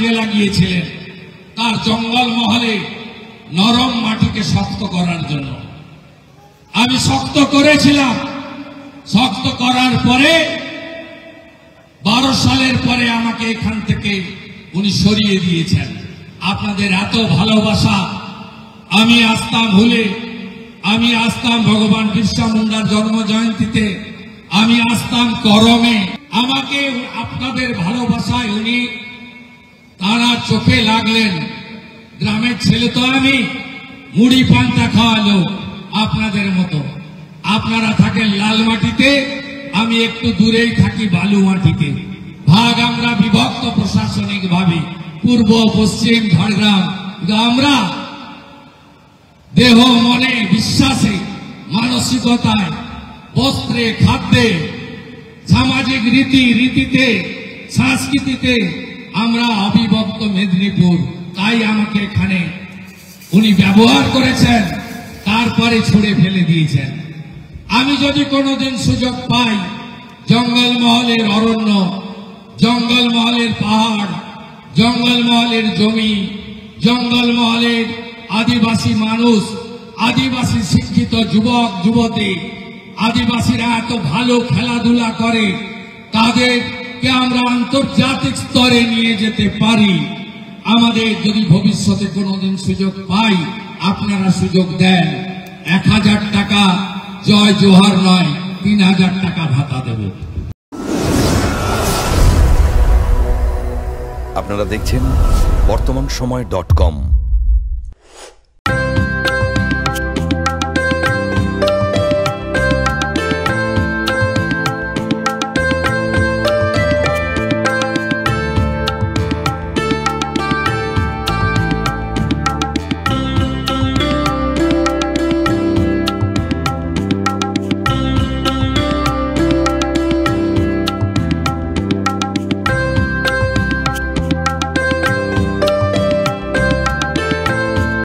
কাজে লাগিয়েছিলেন তার জঙ্গল মহলে নরম মাটিকে শক্ত করার জন্য। আমি শক্ত করেছিলাম। শক্ত করার পরে 12 সালের পরে আমাকে এখান থেকে উনি সরিয়ে দিয়েছেন। আপনাদের এত ভালোবাসা, আমি আসতাম ভুলে, আমি আসতাম ভগবান বিরসা মুন্ডার জন্ম জয়ন্তীতে, আমি আসতাম করমে। আমাকে আপনাদের ভালোবাসায় উনি তারা চোখে লাগলেন। গ্রামের ছেলে তো আমি, মুড়ি পান্তা খাওয়ালো আপনাদের মতো। আপনারা থাকেন লাল মাটিতে, আমি একটু দূরেই থাকি বালু মাটিতে। ভাগ আমরা বিভক্ত প্রশাসনিক ভাবে, পূর্ব পশ্চিম ঝাড়গ্রাম। আমরা দেহ মনে বিশ্বাসে মানসিকতায় বস্ত্রে খাদ্যে সামাজিক রীতিতে সংস্কৃতিতে আমরা অবিভক্ত মেদিনীপুর। তাই আমাকে এখানে উনি ব্যবহার করেছেন, তারপরে ছুড়ে ফেলে দিয়েছেন। আমি যদি কোনোদিন সুযোগ পাই, জঙ্গলমহলের অরণ্য, জঙ্গলমহলের পাহাড়, জঙ্গলমহলের জমি, জঙ্গলমহলের আদিবাসী মানুষ, আদিবাসী শিক্ষিত যুবক যুবতী, আদিবাসীরা এত ভালো খেলাধুলা করে, তাদেরকে আমরা আন্তর্জাতিক স্তরে নিয়ে যেতে পারি। আমাদের যদি ভবিষ্যতে কোনোদিন সুযোগ পাই, আপনারা সুযোগ দেন, 1000 টাকা জয় জোহার নয়, 3000 টাকা ভাতা দেব। আপনারা দেখছেন বর্তমানসময়.com।